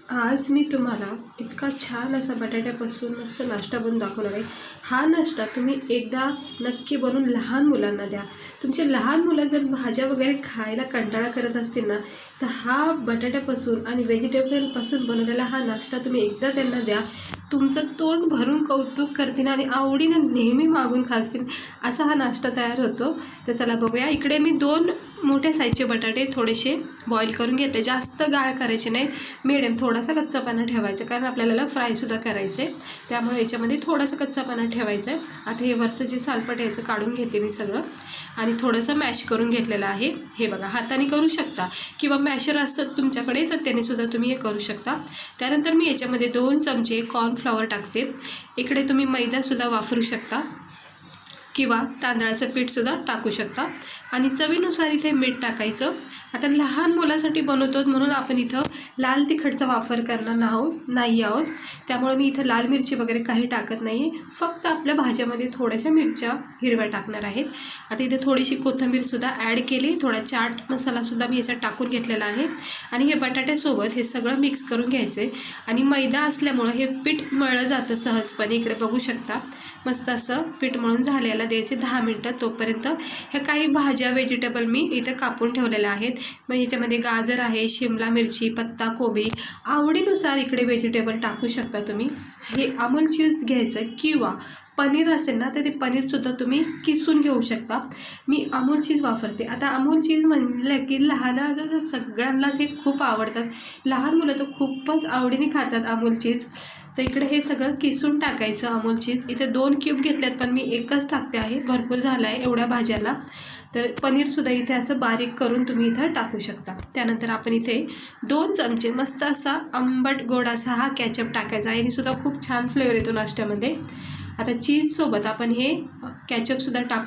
आज मी तुम्हाला इतका छान असा बटाट्यापासून मस्त नाश्ता बनवून दाखवणार आहे। हा नाश्ता तुम्ही एकदा नक्की बनवून लहान मुलांना द्या। तुमचे लहान मुलं जर भाज्या वगैरे खायला कंटाळा करत असतील ना, तर हा बटाट्यापासून आणि व्हेजिटेबलपासून बनवलेला हा नाश्ता तुम्ही एकदा त्यांना द्या। तुमचं तोंड भरून कौतुक करतील आणि आवडीनं नेहमी मागून खातील असा हा नाश्ता तयार होतो। तर चला बघूया। इकडे मी 2 मोठ्या साईजचे बटाटे थोडेसे बॉईल करून घेतले। जास्त गाळ करायचे नाहीत, मिडियम थोडासा कच्चापणा ठेवायचा, कारण आपल्याला फ्रायसुद्धा करायचं आहे, त्यामुळे याच्यामध्ये थोडासा कच्चापणा ठेवायचा आहे। आता हे वरचं जे सालपट याचं काढून घेते मी सगळं आणि थोडंसं मॅश करून घेतलेलं आहे। हे बघा, हाताने करू शकता किंवा मॅशर असतात तुमच्याकडे तर त्याने सुद्धा तुम्ही हे करू शकता। त्यानंतर मी याच्यामध्ये 2 चमचे कॉर्नफ्लॉवर टाकते। इकडे तुम्ही मैदासुद्धा वापरू शकता किंवा तांदळाचं पीठसुद्धा टाकू शकता आणि चवीनुसार इथे मीठ टाकायचं। आता लहान मुलासाठी बनवतो म्हणून आपण इथं लाल तिखटचा वापर करणार नाही आहोत, त्यामुळे मी इथं लाल मिरची वगैरे काही टाकत नाही, फक्त आपल्या भाज्यामध्ये थोड्याशा मिरच्या हिरव्या टाकणार आहेत। आता इथे थोडीशी कोथिंबीरसुद्धा ॲड केली, थोडा चाट मसालासुद्धा मी याच्यात टाकून घेतलेला आहे आणि हे बटाट्यासोबत हे सगळं मिक्स करून घ्यायचं आहे। आणि मैदा असल्यामुळं हे पीठ मळलं जातं सहजपणे। इकडे बघू शकता मस्त असं पीठ मळून झालेला द्यायचे 10 मिनटं। तोपर्यंत ह्या काही भाज्या व्हेजिटेबल मी इथे कापून ठेवलेल्या आहेत। मग ह्याच्यामध्ये गाजर आहे, शिमला मिरची, पत्ता कोबी, आवडीनुसार इकडे व्हेजिटेबल टाकू शकता तुम्ही। हे अमूल चीज घ्यायचं किंवा पनीर असेल ना तर ते पनीरसुद्धा तुम्ही किसून घेऊ शकता। मी अमूल चीज वापरते। आता अमूल चीज म्हणलं की लहान सगळ्यांनाच हे खूप आवडतात, लहान मुलं तर खूपच आवडीने खातात अमूल चीज। तर इकडे हे सगळं किसून टाकायचं अमूल चीज। इथे 2 क्यूब घेतल्यात पण मी एकच टाकते आहे, भरपूर झालं आहे एवढ्या भाज्याला। तर पनीरसुद्धा इथे असं बारीक करून तुम्ही इथं टाकू शकता। त्यानंतर आपण इथे 2 चमचे मस्त असा आंबट गोड असा हा कॅचअप टाकायचा आहे, सुद्धा खूप छान फ्लेवर येतो नाश्त्यामध्ये। आता चीजसोबत आपण हे कॅचअपसुद्धा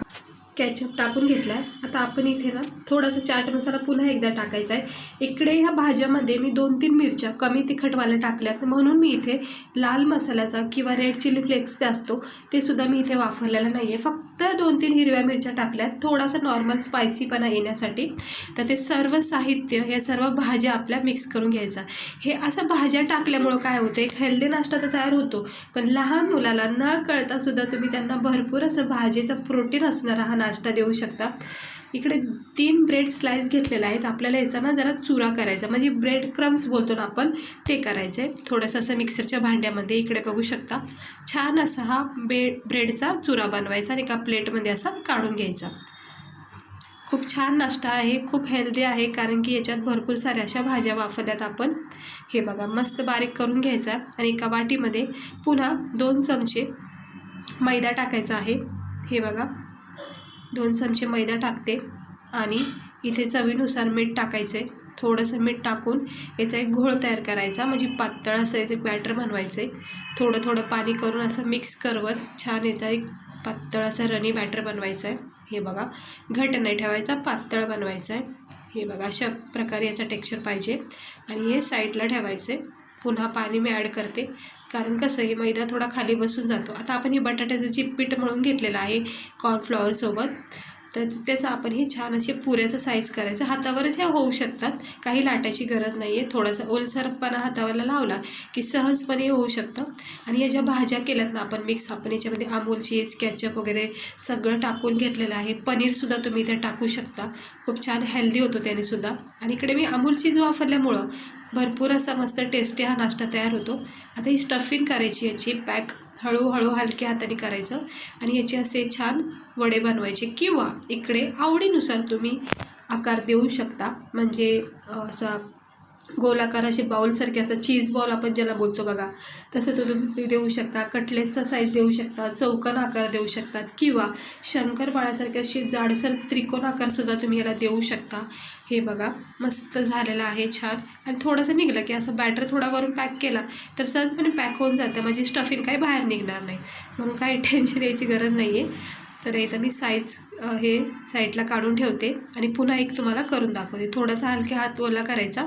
कॅचअप टाकून घेतला आहे। आता आपण इथे ना थोडासा चाट मसाला पुन्हा एकदा टाकायचा आहे। इकडे ह्या भाज्यामध्ये मी 2-3 मिरच्या कमी तिखटवाल्या टाकल्यात, म्हणून मी इथे लाल मसाल्याचा किंवा रेड चिली फ्लेक्स जे असतो ते सुद्धा मी इथे वापरलेला नाही आहे, फक्त 2-3 हिरव्या मिरच्या टाकल्यात थोडासा नॉर्मल स्पायसीपणा येण्यासाठी। तर ते सर्व साहित्य ह्या सर्व भाज्या आपल्या मिक्स करून घ्यायचा। हे असं भाज्या टाकल्यामुळं काय होतं, एक हेल्दी नाश्ता तर तयार होतो, पण लहान मुलाला न कळता सुद्धा तुम्ही त्यांना भरपूर असं भाजीचं प्रोटीन असणारा हा नाश्ता देऊ शकता। इकडे 3 ब्रेड स्लाइस घेतलेला आहेत। आपल्याला याचा ना जरा चुरा करायचा, म्हणजे ब्रेड क्रम्स बोलतो ना आपण, ते करायचं आहे थोडंसं असं मिक्सरच्या भांड्यामध्ये। इकडे बघू शकता छान असा हा ब्रेडचा चुरा बनवायचा आणि एका प्लेटमध्ये असा काढून घ्यायचा। खूप छान नाश्ता आहे, खूप हेल्दी आहे, कारण की याच्यात भरपूर साऱ्या अशा भाज्या वापरल्यात आपण। हे बघा मस्त बारीक करून घ्यायचा आणि एका वाटीमध्ये पुन्हा 2 चमचे मैदा टाकायचा आहे। हे बघा 2 चमचे मैदा टाकते आणि इथे चवीनुसार मीठ टाकायचं आहे। थोडंसं मीठ टाकून याचा एक घोळ तयार करायचा, म्हणजे पातळ असं याचं बॅटर बनवायचं आहे। थोडं थोडं पाणी करून असं मिक्स करवत छान याचा एक पातळ असा रनी बॅटर बनवायचा आहे। हे बघा घट नाही ठेवायचा, पातळ बनवायचा आहे। हे बघा अशा प्रकारे याचा टेक्स्चर पाहिजे आणि हे साईडला ठेवायचं आहे। पुन्हा पाणी मी ॲड करते, कारण कसं आहे मैदा थोडा खाली बसून जातो। आता आपण हे बटाट्याचं जे पीठ मळून घेतलेलं आहे कॉर्नफ्लॉवरसोबत, तर त्याचं आपण हे छान असे पुऱ्याचं साईज करायचं। हातावरच ह्या होऊ शकतात, काही लाटायची गरज नाही आहे। थोडासा ओलसरपणा हातावरला लावला की सहजपणे होऊ शकतं। आणि या ज्या भाज्या केल्यात ना आपण मिक्स, आपण याच्यामध्ये अमूल चीज, कॅचअप वगैरे सगळं टाकून घेतलेलं आहे। पनीरसुद्धा तुम्ही इथे टाकू शकता, खूप छान हेल्दी होतो त्यानेसुद्धा। आणि इकडे मी अमूल चीज वापरल्यामुळं भरपूर असा मस्त टेस्टी हा नाश्ता तयार होतो। आता ही स्टफिंग करायची, याची पॅक हळूहळू हलक्या हाताने करायचं आणि याचे असे छान वडे बनवायचे, किंवा इकडे आवडीनुसार तुम्ही आकार देऊ शकता, म्हणजे असा गोलाकार असे बाउलसारखे, असं चीज बॉल आपण ज्याला बोलतो बघा, तसं तो तुम्ही देऊ शकता। कटलेटचा साईज देऊ शकता, चौकोन आकार देऊ शकतात, किंवा शंकरपाळ्यासारखे असे जाडसर त्रिकोण आकारसुद्धा तुम्ही याला देऊ शकता। हे बघा मस्त झालेलं आहे छान। आणि थोडंसं निघलं की असं बॅटर थोडा वरून पॅक केला तर सहजपणे पॅक होऊन जातं, म्हणजे स्टफिंग काही बाहेर निघणार नाही, म्हणून काही टेन्शन यायची गरज नाही आहे। तर इथं मी हे साईडला काढून ठेवते आणि पुन्हा एक तुम्हाला करून दाखवते. थोडासा हलक्या हात ओला करायचा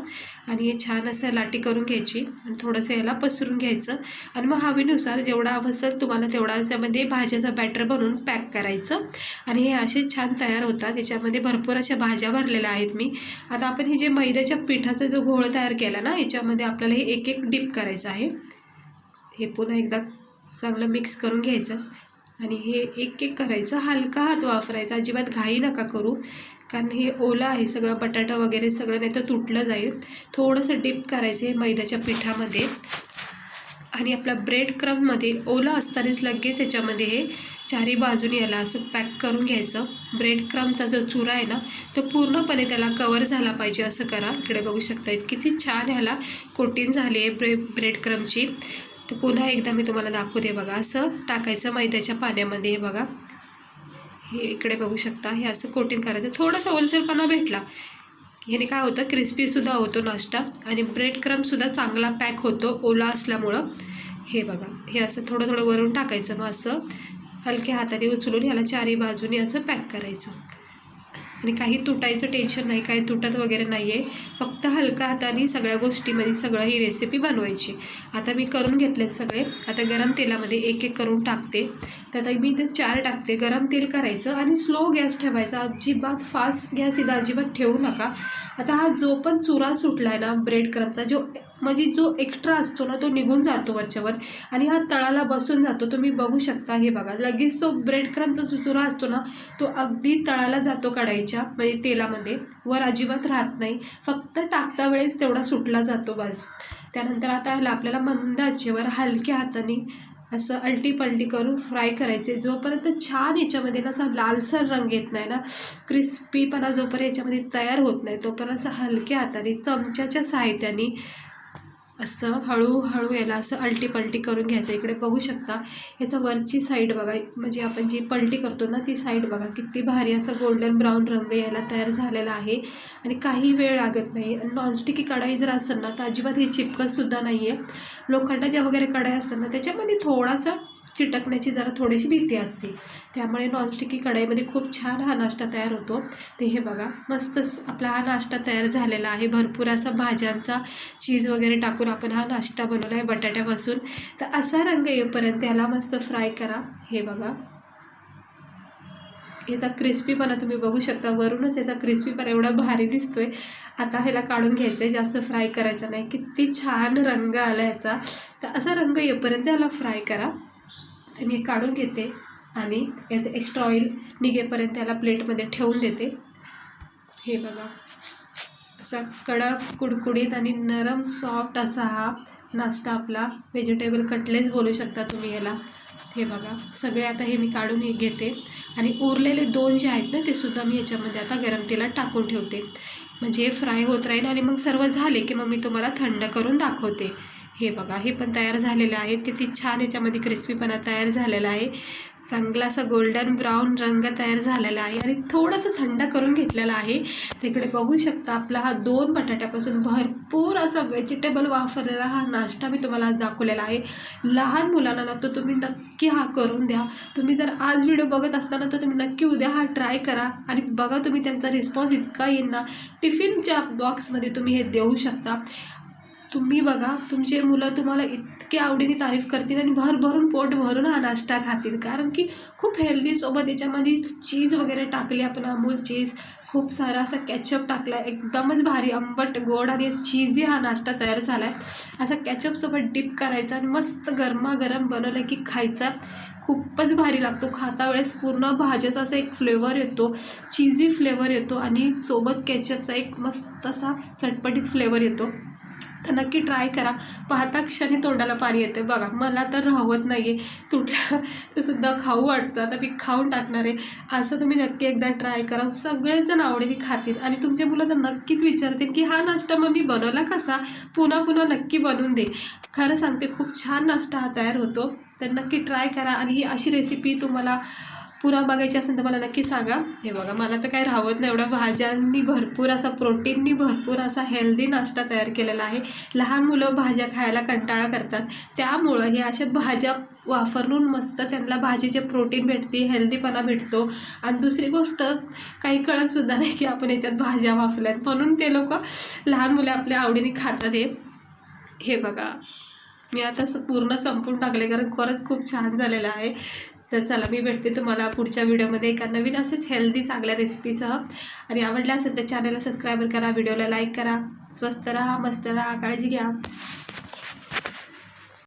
आणि हे छान असं लाटी करून घ्यायची आणि थोडंसं याला पसरून घ्यायचं आणि मग हवीनुसार जेवढा असेल तुम्हाला तेवढा त्यामध्ये भाज्याचा बॅटर बनवून पॅक करायचं आणि हे असे छान तयार होतात. याच्यामध्ये भरपूर अशा भाज्या भरलेल्या आहेत मी. आता आपण हे जे मैद्याच्या पिठाचा जो घोळ तयार केला ना, याच्यामध्ये आपल्याला हे एक एक डिप करायचं आहे. हे पुन्हा एकदा चांगलं मिक्स करून घ्यायचं आणि हे एक एक करायचं. हलका हात वापरायचा, अजिबात घाई नका करू, कारण हे ओलं आहे सगळं, बटाटा वगैरे सगळं, नाही तर तुटलं जाईल. थोडंसं डिप करायचं आहे मैद्याच्या पिठामध्ये आणि आपला ब्रेड क्रम्बमध्ये ओलं असतानाच लगेच याच्यामध्ये हे चारी बाजूने याला असं पॅक करून घ्यायचं. ब्रेड क्रम्बचा जो चुरा आहे ना, तो पूर्णपणे त्याला कवर झाला पाहिजे असं करा. इकडे बघू शकता किती छान ह्याला कोटिंग झाली आहे ब्रेड क्रम्बची. तर पुन्हा एकदा मी तुम्हाला दाखवते बघा. असं टाकायचं मैद्याच्या पाण्यामध्ये. हे बघा, हे इकडे बघू शकता, हे असं कोटिंग करायचं. थोडासा ओलसरपणा भेटला ह्याने काय होतं, क्रिस्पीसुद्धा होतो नाश्ता आणि ब्रेड क्रम्बसुद्धा चांगला पॅक होतो ओला असल्यामुळं. हे बघा, हे असं थोडं थोडं वरून टाकायचं. मग असं हलक्या हाताने उचलून ह्याला चारी बाजूने असं पॅक करायचं आणि काही तुटायचं टेन्शन नाही, काही तुटत वगैरे नाही आहे. फक्त हलका हाताने सगळ्या गोष्टीमध्ये सगळं ही रेसिपी बनवायची. आता मी करून घेतले सगळे. आता गरम तेलामध्ये एक एक करून टाकते. तर आता मी ते 4 टाकते. गरम तेल करायचं आणि स्लो गॅस ठेवायचा, अजिबात फास्ट गॅस इथं अजिबात ठेवू नका. आता हा जो पण चुरा सुटला आहे ना ब्रेड क्रम्बचा, जो एक्स्ट्रा असतो ना तो निघून जातो वरच्यावर आणि हा तळाला बसून जातो. तुम्ही बघू शकता. हे बघा, लगेच तो ब्रेड क्रम्बचा जो चुरा असतो ना तो अगदी तळाला जातो कढईच्या, म्हणजे तेलामध्ये, वर अजिबात राहत नाही. फक्त टाकता वेळेस तेवढा सुटला जातो बस. त्यानंतर आता ह्याला आपल्याला मंद आचेवर हलक्या हाताने असं अलटी करून फ्राय करायचे. जोपर्यंत छान याच्यामध्ये ना असा लालसर रंग येत नाही ना, क्रिस्पीपणा जोपर्यंत याच्यामध्ये तयार होत नाही तोपर्यंत असं हलक्या हाताने चमच्याच्या सहाय्याने असं हळूहळू याला असं अलटी करून घ्यायचं. इकडे बघू शकता याचा वरची साईड बघा, म्हणजे आपण जी पलटी करतो ना ती साईड बघा, किती भारी असं गोल्डन ब्राऊन रंग यायला तयार झालेला आहे आणि काही वेळ लागत नाही. नॉनस्टिकी कढाई जर असेल ना तर अजिबात ही चिपकतसुद्धा नाही आहे. लोखंडाच्या वगैरे कढाई असतात ना त्याच्यामध्ये थोडासा चिटकण्याची जरा थोडीशी भीती असते, त्यामुळे नॉनस्टिकी कढाईमध्ये खूप छान हा नाश्ता तयार होतो. ते हे बघा, मस्तच आपला हा नाश्ता तयार झालेला आहे. भरपूर असा भाज्यांचा चीज वगैरे टाकून आपण हा नाश्ता बनवला आहे बटाट्यापासून. तर असा रंग येईपर्यंत याला मस्त फ्राय करा. हे बघा, याचा क्रिस्पीपणा तुम्ही बघू शकता, वरूनच याचा क्रिस्पीपणा एवढा भारी दिसतोय. आता ह्याला काढून घ्यायचं आहे, जास्त फ्राय करायचं नाही. किती छान रंग आला ह्याचा. तर असा रंग येईपर्यंत ह्याला फ्राय करा. तर मी काढून घेते आणि याचं एक्स्ट्रा ऑइल निघेपर्यंत याला प्लेटमध्ये ठेवून देते. हे बघा, असा कडक कुडकुडीत आणि नरम सॉफ्ट असा हा नाश्ता आपला, व्हेजिटेबल कटलेट्स बोलू शकता तुम्ही याला. हे बघा, सगळे आता हे मी काढून घेते आणि उरलेले 2 जे आहेत ना ते सुद्धा मी याच्यामध्ये आता गरम तेलात टाकून ठेवते, म्हणजे फ्राय होत राहील आणि मग सर्व झाले की मग मी तुम्हाला थंड करून दाखवते. हे बघा, हे पण तयार झालेले आहेत. किती छान याच्यामध्ये क्रिस्पीपणा तयार झालेला आहे. चांगला असा गोल्डन ब्राऊन रंग तयार झालेला आहे आणि थोडंसं थंड करून घेतलेला आहे. तिकडे बघू शकता आपला हा 2 बटाट्यापासून भरपूर असा व्हेजिटेबल वापरलेला हा नाश्ता मी तुम्हाला आज दाखवलेला आहे. लहान मुलांना ना तर तुम्ही नक्की हा करून द्या. तुम्ही जर आज व्हिडिओ बघत असताना तर तुम्ही नक्की उद्या हा ट्राय करा आणि बघा तुम्ही त्यांचा रिस्पॉन्स इतका येईल ना. टिफिनच्या बॉक्समध्ये तुम्ही हे देऊ शकता. तुम्ही बघा, तुमचे मुलं तुम्हाला इतके आवडीने तारीफ करतील आणि भरभरून पोट भरून हा नाश्ता खातील, कारण की खूप हेल्दी. सोबत याच्यामध्ये चीज वगैरे टाकली आपण, अमूल चीज, खूप सारा असा कॅचअप टाकला, एकदमच भारी आंबट गोड आणि चीजी हा नाश्ता तयार झाला आहे. असा कॅचअपसोबत डिप करायचा आणि मस्त गरमागरम बनवलं की खायचा. खूपच भारी लागतो. खाता वेळेस पूर्ण भाज्याचा असा एक फ्लेवर येतो, चीजी फ्लेवर येतो आणि सोबत कॅचअपचा एक मस्त असा चटपटीत फ्लेवर येतो. तर नक्की ट्राय करा. पाहता क्षणी तोंडाला पाणी येते बघा. मला तर राहवत नाही आहे, तुटलं ते सुद्धा खाऊ वाटतं. आता मी खाऊन टाकणार आहे. असं तुम्ही नक्की एकदा ट्राय करा. सगळेजण आवडीने खातील आणि तुमच्या मुलं तर नक्कीच विचारतील की हा नाश्ता मग मी बनवला कसा, पुन्हा नक्की बनवून दे. खरं सांगते, खूप छान नाश्ता हा तयार होतो. तर नक्की ट्राय करा आणि ही अशी रेसिपी तुम्हाला पुन्हा बघायची असेल तर मला नक्की सांगा. हे बघा, मला तर काही राहत नाही, एवढ्या भाज्यांनी भरपूर असा, प्रोटीननी भरपूर असा हेल्दी नाश्ता तयार केलेला आहे. लहान मुलं भाज्या खायला कंटाळा करतात, त्यामुळं हे अशा भाज्या वापरून मस्त त्यांना भाजीचे प्रोटीन भेटते, हेल्दीपणा भेटतो. आणि दुसरी गोष्ट, काही कळतसुद्धा नाही की आपण याच्यात भाज्या वापरल्यात, म्हणून ते लोक, लहान मुले आपल्या आवडीने खातात. हे बघा, मी आता पूर्ण संपून टाकले कारण खरंच खूप छान झालेलं आहे. तर चला, मी भेटते तुम्हाला पुढच्या व्हिडिओमध्ये एका नवीन असेच हेल्दी चांगल्या रेसिपीसह. आणि आवडल्या असेल तर चॅनलला सबस्क्राईब करा, व्हिडिओला लाईक करा. स्वस्त राहा, मस्त राहा, काळजी घ्या.